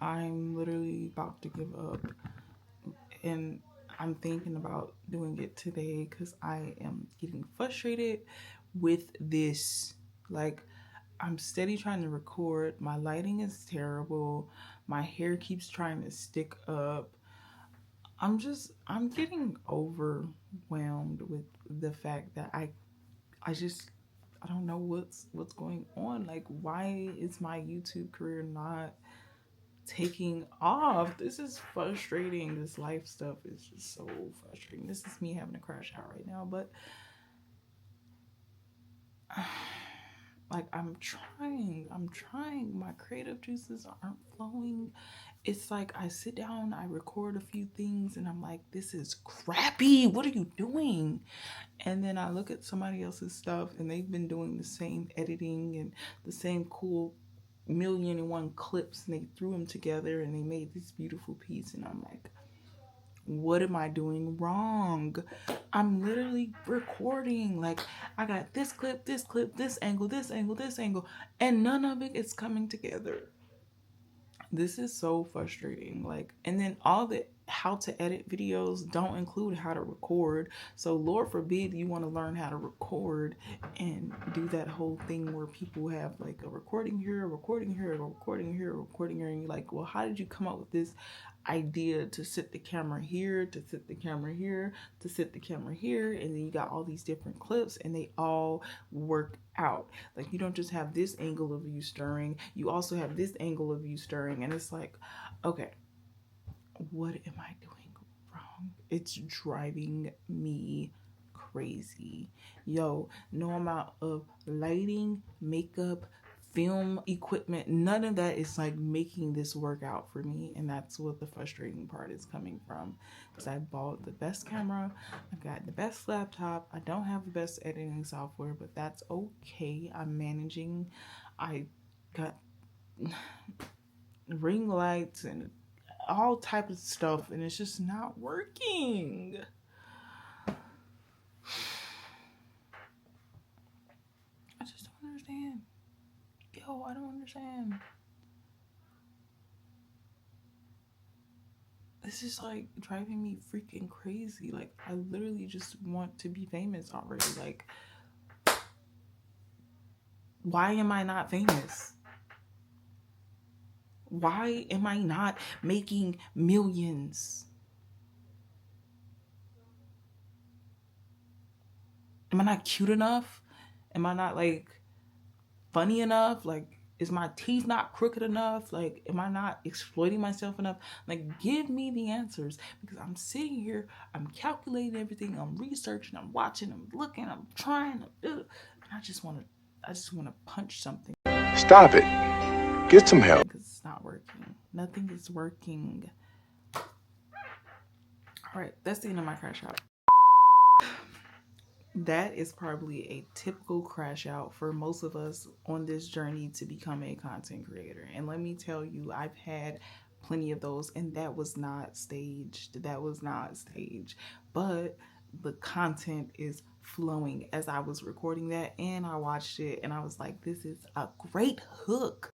I'm literally about to give up, and I'm thinking about doing it today because I am getting frustrated with this. Like, I'm steady trying to record. My lighting is terrible. My hair keeps trying to stick up. I'm getting overwhelmed with the fact that I don't know what's going on. Like, why is my YouTube career not taking off? This is frustrating. This life stuff is just so frustrating. This is me having a crash out right now, but like I'm trying. My creative juices aren't flowing. It's like I sit down, I record a few things, and I'm like, this is crappy. What are you doing? And then I look at somebody else's stuff, and they've been doing the same editing and the same cool million and one clips, and they threw them together and they made this beautiful piece. And I'm like, what am I doing wrong? I'm literally recording. Like, I got this clip, this angle, this angle, this angle, and none of it is coming together. This is so frustrating. Like, and then all the how to edit videos don't include how to record. So Lord forbid you want to learn how to record and do that whole thing where people have like a recording here, a recording here, a recording here, a recording here, and you're like, well, how did you come up with this idea to sit the camera here, to sit the camera here, to sit the camera here? And then you got all these different clips and they all work out. Like, you don't just have this angle of you stirring, you also have this angle of you stirring, and it's like, okay, what am I doing wrong? It's driving me crazy. Yo, no amount of lighting, makeup, film equipment, none of that is like making this work out for me. And that's what the frustrating part is coming from, because I bought the best camera, I've got the best laptop, I don't have the best editing software, but that's okay. I'm managing. I got ring lights and all type of stuff, and it's just not working. I just don't understand. Yo, I don't understand. This is like driving me freaking crazy. Like, I literally just want to be famous already. Like, why am I not famous? Why am I not making millions? Am I not cute enough? Am I not like funny enough? Like, is my teeth not crooked enough? Like, am I not exploiting myself enough? Like, give me the answers, because I'm sitting here, I'm calculating everything, I'm researching, I'm watching, I'm looking, I'm trying to do, and I just want to punch something. Stop it. Get some help. Because it's not working. Nothing is working. All right, that's the end of my crash out. That is probably a typical crash out for most of us on this journey to become a content creator. And let me tell you, I've had plenty of those, and that was not staged. That was not staged. But the content is flowing as I was recording that, and I watched it and I was like, this is a great hook.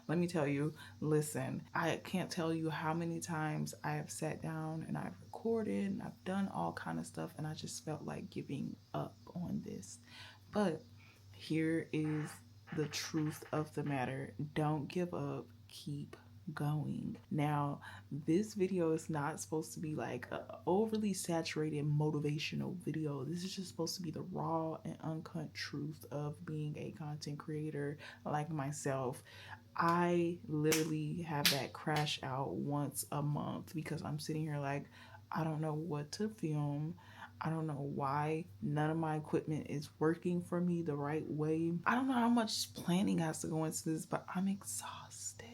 Let me tell you, listen, I can't tell you how many times I have sat down and I've recorded and I've done all kind of stuff, and I just felt like giving up on this. But here is the truth of the matter. Don't give up. Keep going. Now, this video is not supposed to be like a overly saturated motivational video. This is just supposed to be the raw and uncut truth of being a content creator like myself. I literally have that crash out once a month because I'm sitting here like, I don't know what to film. I don't know why none of my equipment is working for me the right way. I don't know how much planning has to go into this, but I'm exhausted.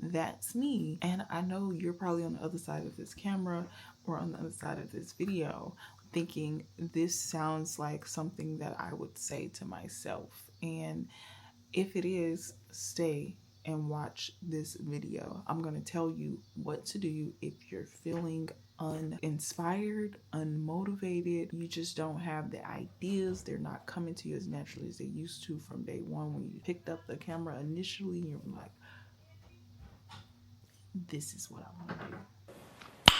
That's me. And I know you're probably on the other side of this camera or on the other side of this video thinking this sounds like something that I would say to myself. And if it is, stay. and watch this video. I'm going to tell you what to do if you're feeling uninspired, unmotivated. You just don't have the ideas. They're not coming to you as naturally as they used to from day one when you picked up the camera initially. You're like, this is what I want to do.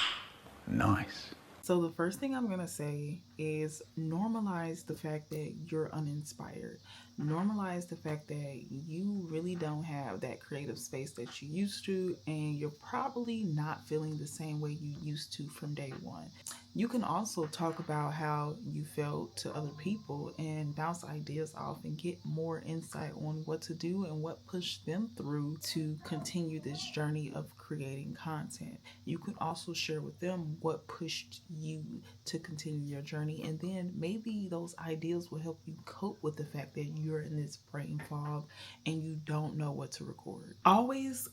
Nice. So the first thing I'm going to say is normalize the fact that you're uninspired. Normalize the fact that you really don't have that creative space that you used to, and you're probably not feeling the same way you used to from day one. You can also talk about how you felt to other people and bounce ideas off and get more insight on what to do and what pushed them through to continue this journey of creating content. You can also share with them what pushed you to continue your journey, and then maybe those ideas will help you cope with the fact that you're in this brain fog and you don't know what to record. Always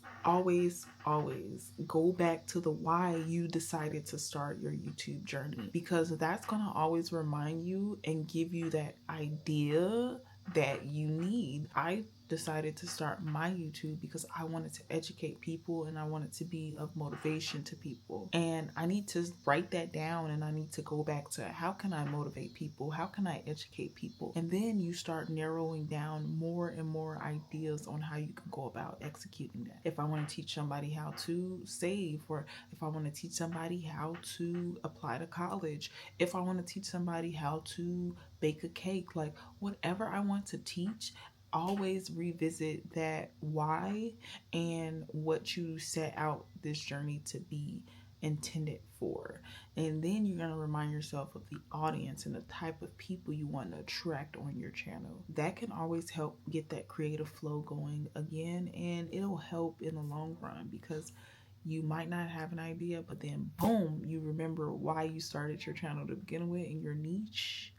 go back to the why you decided to start your YouTube journey, because that's going to always remind you and give you that idea that you need. I decided to start my YouTube because I wanted to educate people and I wanted to be of motivation to people. And I need to write that down, and I need to go back to how can I motivate people? How can I educate people? And then you start narrowing down more and more ideas on how you can go about executing that. If I want to teach somebody how to save, or if I want to teach somebody how to apply to college, if I want to teach somebody how to bake a cake, like whatever I want to teach, always revisit that why and what you set out this journey to be intended for. And then you're going to remind yourself of the audience and the type of people you want to attract on your channel. That can always help get that creative flow going again, and it'll help in the long run, because you might not have an idea, but then boom, you remember why you started your channel to begin with and your niche,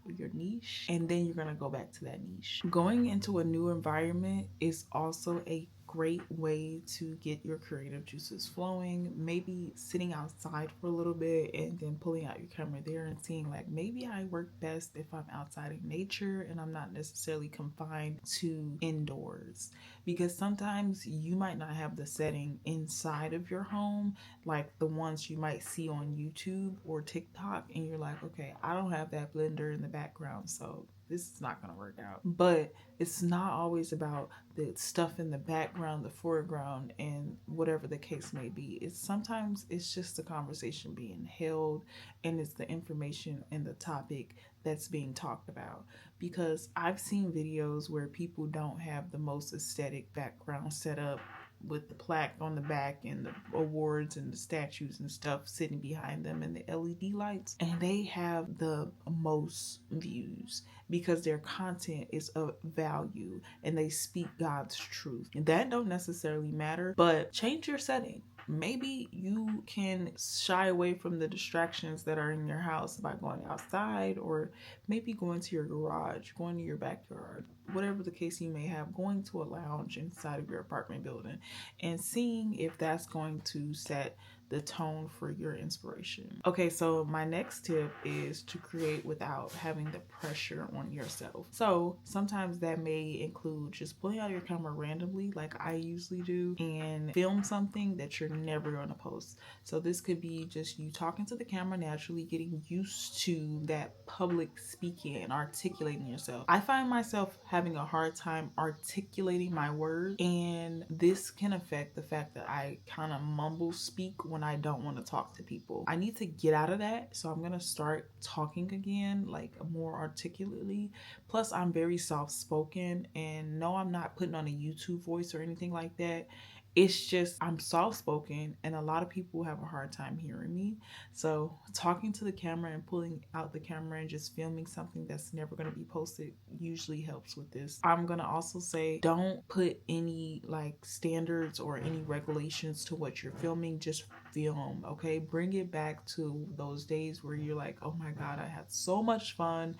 and then you're gonna go back to that niche. Going into a new environment is also a great way to get your creative juices flowing. Maybe sitting outside for a little bit and then pulling out your camera there and seeing like, maybe I work best if I'm outside in nature and I'm not necessarily confined to indoors. Because sometimes you might not have the setting inside of your home like the ones you might see on YouTube or TikTok, and you're like, okay, I don't have that blender in the background, so this is not going to work out. But it's not always about the stuff in the background, the foreground, and whatever the case may be. Sometimes it's just the conversation being held, and it's the information and the topic that's being talked about. Because I've seen videos where people don't have the most aesthetic background set up, with the plaque on the back and the awards and the statues and stuff sitting behind them and the LED lights, and they have the most views because their content is of value and they speak God's truth. And that don't necessarily matter, but change your setting. Maybe you can shy away from the distractions that are in your house by going outside, or maybe going to your garage, going to your backyard, whatever the case you may have, going to a lounge inside of your apartment building and seeing if that's going to set the tone for your inspiration. Okay, so my next tip is to create without having the pressure on yourself. So sometimes that may include just pulling out your camera randomly, like I usually do, and film something that you're never going to post. So this could be just you talking to the camera naturally, getting used to that public speaking and articulating yourself. I find myself having a hard time articulating my words, and this can affect the fact that I kind of mumble speak when I don't want to talk to people. I need to get out of that, so I'm gonna start talking again, like more articulately. Plus, I'm very soft-spoken, and no, I'm not putting on a YouTube voice or anything like that. It's just I'm soft-spoken, and a lot of people have a hard time hearing me. So talking to the camera and pulling out the camera and just filming something that's never going to be posted usually helps with this. I'm going to also say, don't put any like standards or any regulations to what you're filming. Just film, okay? Bring it back to those days where you're like, oh my God, I had so much fun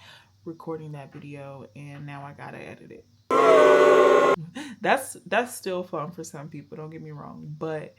recording that video and now I gotta edit it. That's still fun for some people, don't get me wrong, but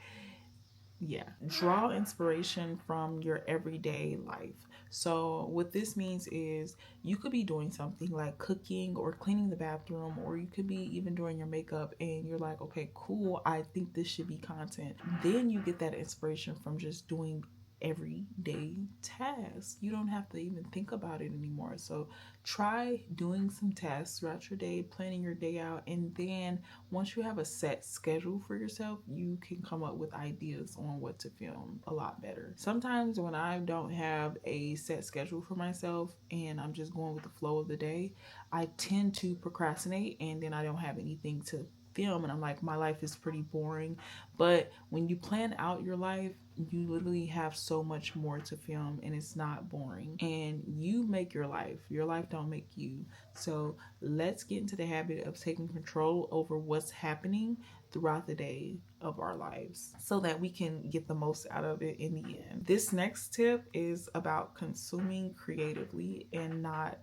Yeah, draw inspiration from your everyday life. So what this means is you could be doing something like cooking or cleaning the bathroom, or you could be even doing your makeup and you're like, okay, cool, I think this should be content. Then you get that inspiration from just doing everyday tasks. You don't have to even think about it anymore. So try doing some tasks throughout your day, planning your day out, and then once you have a set schedule for yourself, you can come up with ideas on what to film a lot better. Sometimes when I don't have a set schedule for myself and I'm just going with the flow of the day, I tend to procrastinate and then I don't have anything to film, and I'm like, my life is pretty boring. But when you plan out your life, you literally have so much more to film and it's not boring, and you make your life don't make you. So let's get into the habit of taking control over what's happening throughout the day of our lives so that we can get the most out of it in the end. This next tip is about consuming creatively and not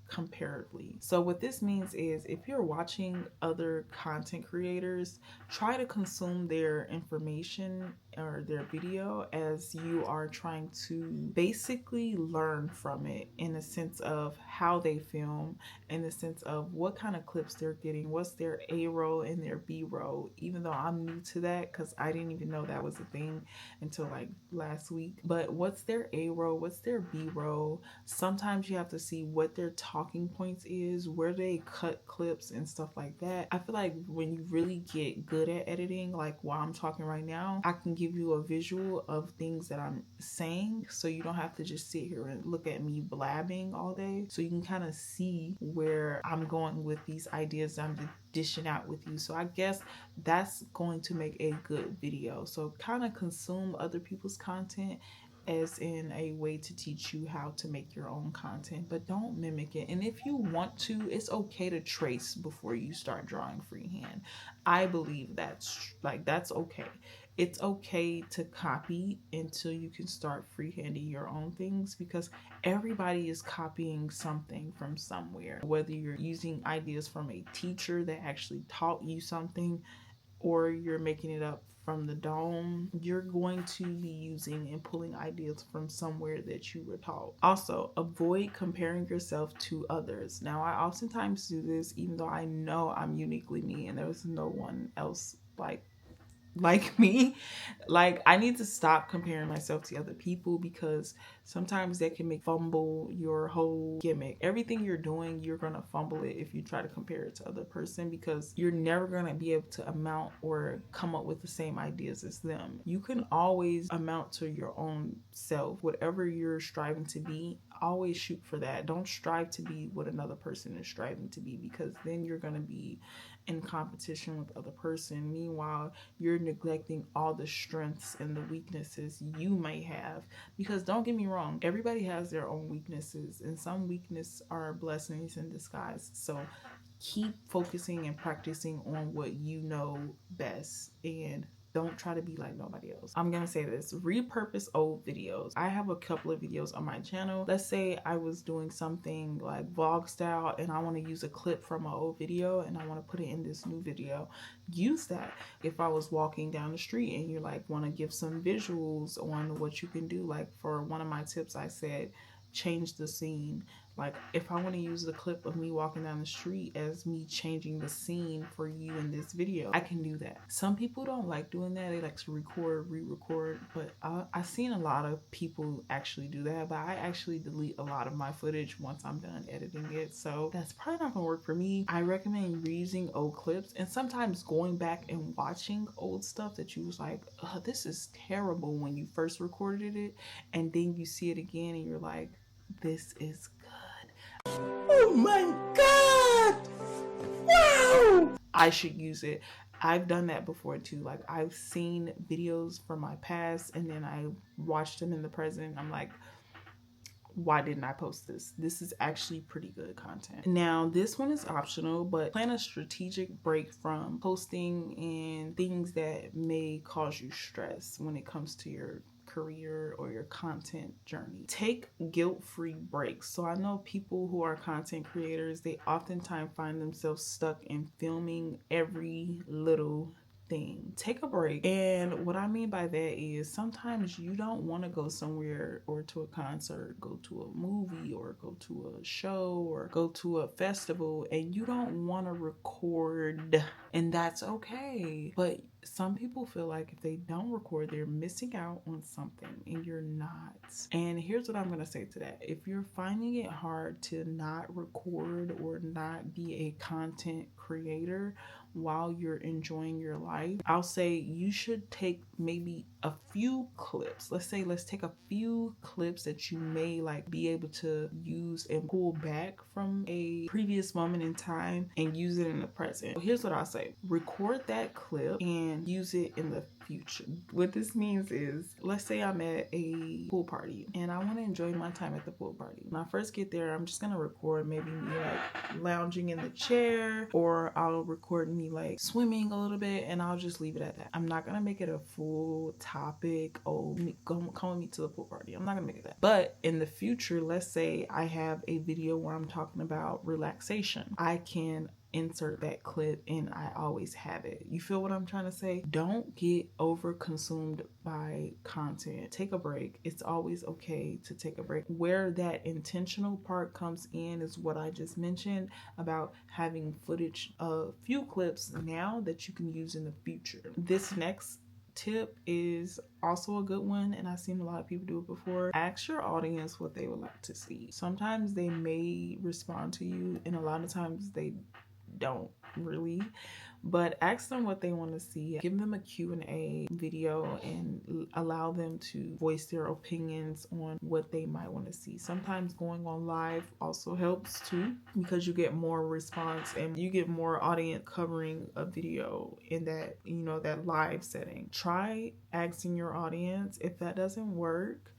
comparatively. So what this means is if you're watching other content creators, try to consume their information or their video as you are trying to basically learn from it, in the sense of how they film, in the sense of what kind of clips they're getting, what's their A roll and their B roll. Even though I'm new to that because I didn't even know that was a thing until like last week. But what's their A roll, what's their B roll? Sometimes you have to see what their talking points is, where they cut clips and stuff like that. I feel like when you really get good at editing, like while I'm talking right now, I can give you a visual of things that I'm saying, so you don't have to just sit here and look at me blabbing all day. So you can kind of see where I'm going with these ideas I'm dishing out with you. So I guess that's going to make a good video. So kind of consume other people's content as in a way to teach you how to make your own content, but don't mimic it. And if you want to, it's okay to trace before you start drawing freehand. I believe that's okay. It's okay to copy until you can start freehanding your own things, because everybody is copying something from somewhere. Whether you're using ideas from a teacher that actually taught you something, or you're making it up from the dome, you're going to be using and pulling ideas from somewhere that you were taught. Also, avoid comparing yourself to others. Now, I oftentimes do this even though I know I'm uniquely me and there's no one else like me. Like, I need to stop comparing myself to other people, because sometimes that can make fumble your whole gimmick. Everything you're doing, you're gonna fumble it if you try to compare it to other person, because you're never gonna be able to amount or come up with the same ideas as them. You can always amount to your own self. Whatever you're striving to be, always shoot for that. Don't strive to be what another person is striving to be, because then you're gonna be in competition with the other person. Meanwhile, you're neglecting all the strengths and the weaknesses you may have. Because don't get me wrong, everybody has their own weaknesses, and some weaknesses are blessings in disguise. So keep focusing and practicing on what you know best, and don't try to be like nobody else. I'm gonna say this: repurpose old videos. I have a couple of videos on my channel. Let's say I was doing something like vlog style and I want to use a clip from an old video and I want to put it in this new video. Use that. If I was walking down the street and you like want to give some visuals on what you can do, like for one of my tips, I said change the scene. Like, if I want to use the clip of me walking down the street as me changing the scene for you in this video, I can do that. Some people don't like doing that. They like to record, re-record, but I've seen a lot of people actually do that, but I actually delete a lot of my footage once I'm done editing it. So that's probably not gonna work for me. I recommend reusing old clips and sometimes going back and watching old stuff that you was like, oh, this is terrible when you first recorded it, and then you see it again and you're like, this is good. Oh my god! Wow! I should use it. I've done that before too. Like, I've seen videos from my past and then I watched them in the present. I'm like, why didn't I post this? This is actually pretty good content. Now, this one is optional, but plan a strategic break from posting and things that may cause you stress when it comes to your career or your content journey. Take guilt-free breaks. So I know people who are content creators, they oftentimes find themselves stuck in filming every little thing. Take a break. And what I mean by that is sometimes you don't want to go somewhere or to a concert, go to a movie or go to a show or go to a festival, and you don't want to record, and that's okay. But some people feel like if they don't record, they're missing out on something, and you're not. And here's what I'm going to say to that. If you're finding it hard to not record or not be a content creator while you're enjoying your life, I'll say you should take maybe a few clips. Let's take a few clips that you may like be able to use and pull back from a previous moment in time and use it in the present. So here's what I'll say. Record that clip and use it in the future. What this means is, let's say I'm at a pool party and I want to enjoy my time at the pool party. When I first get there, I'm just gonna record maybe me like lounging in the chair, or I'll record me like swimming a little bit, and I'll just leave it at that. I'm not gonna make it a full topic. Oh, come with me to the pool party. I'm not gonna make it that. But in the future, let's say I have a video where I'm talking about relaxation. I can insert that clip, and I always have it. You feel what I'm trying to say? Don't get over consumed by content. Take a break. It's always okay to take a break. Where that intentional part comes in is what I just mentioned about having footage of few clips now that you can use in the future. This next tip is also a good one, and I've seen a lot of people do it before. Ask your audience what they would like to see. Sometimes they may respond to you, and a lot of times they don't really, but ask them what they want to see. Give them a Q&A video and allow them to voice their opinions on what they might want to see. Sometimes going on live also helps too, because you get more response and you get more audience covering a video in that, that live setting. Try asking your audience. If that doesn't work,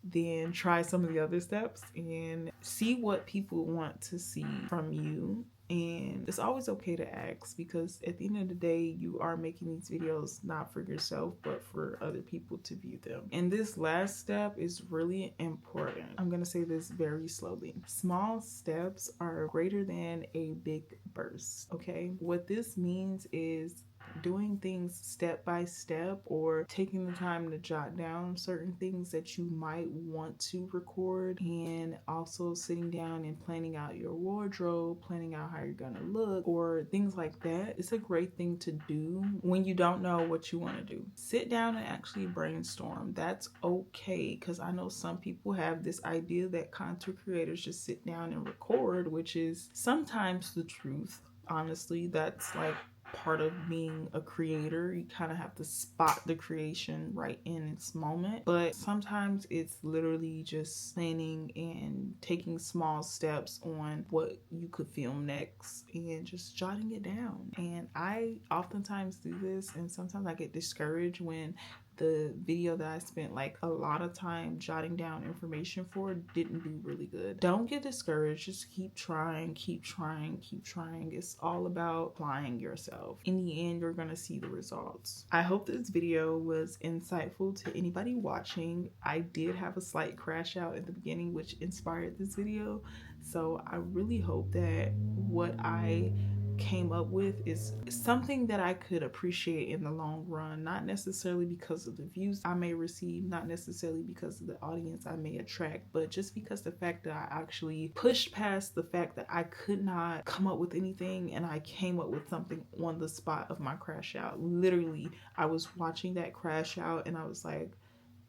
then try some of the other steps and see what people want to see from you. And it's always okay to ask, because at the end of the day, you are making these videos not for yourself, but for other people to view them. And this last step is really important. I'm going to say this very slowly. Small steps are greater than a big burst. Okay. What this means is doing things step by step, or taking the time to jot down certain things that you might want to record, and also sitting down and planning out your wardrobe, planning out how you're gonna look, or things like that. It's a great thing to do when you don't know what you want to do. Sit down and actually brainstorm. That's okay, because I know some people have this idea that content creators just sit down and record, which is sometimes the truth. Honestly, that's like part of being a creator. You kind of have to spot the creation right in its moment, but sometimes it's literally just planning and taking small steps on what you could film next and just jotting it down. And I oftentimes do this, and sometimes I get discouraged when the video that I spent like a lot of time jotting down information for didn't do really good. Don't get discouraged. Just keep trying, keep trying, keep trying. It's all about applying yourself. In the end, you're gonna see the results. I hope this video was insightful to anybody watching. I did have a slight crash out at the beginning, which inspired this video. So I really hope that what I came up with is something that I could appreciate in the long run, not necessarily because of the views I may receive, not necessarily because of the audience I may attract, but just because the fact that I actually pushed past the fact that I could not come up with anything, and I came up with something on the spot of my crash out. Literally, I was watching that crash out and I was like,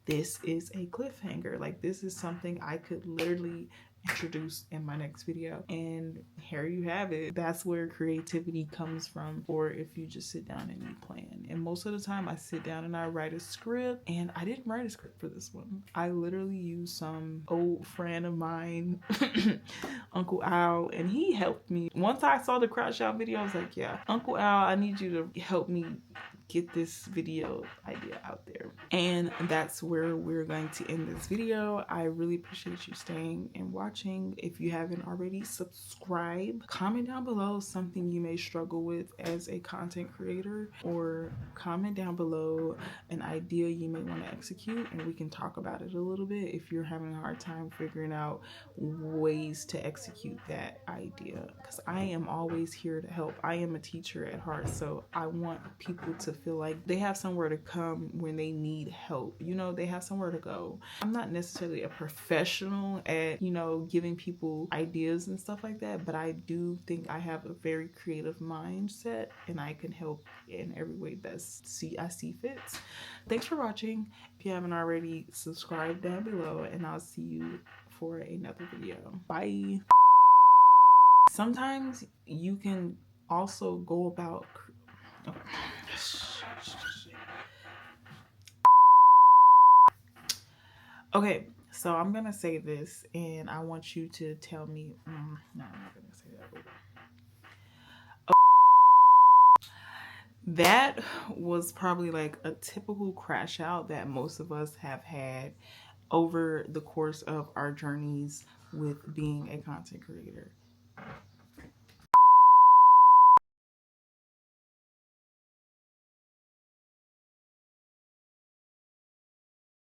this is a cliffhanger. Like, this is something I could literally introduce in my next video, and here you have it. That's where creativity comes from, or if you just sit down and you plan. And most of the time I sit down and I write a script, and I didn't write a script for this one. I literally used some old friend of mine, Uncle Al, and he helped me. Once I saw the crash out video, I was like, yeah, Uncle Al, I need you to help me get this video idea out there. And that's where we're going to end this video. I really appreciate you staying and watching. If you haven't already, subscribe. Comment down below something you may struggle with as a content creator, or comment down below an idea you may want to execute, and we can talk about it a little bit if you're having a hard time figuring out ways to execute that idea, because I am always here to help. I am a teacher at heart, so I want people to feel like they have somewhere to come when they need help. You know, they have somewhere to go. I'm not necessarily a professional at, you know, giving people ideas and stuff like that, but I do think I have a very creative mindset and I can help in every way that I see fits. Thanks for watching. If you haven't already, subscribe down below and I'll see you for another video. Bye. Sometimes you can also go about okay, so I'm gonna say this and I want you to tell me no, I'm not gonna say that. That was probably like a typical crash out that most of us have had over the course of our journeys with being a content creator.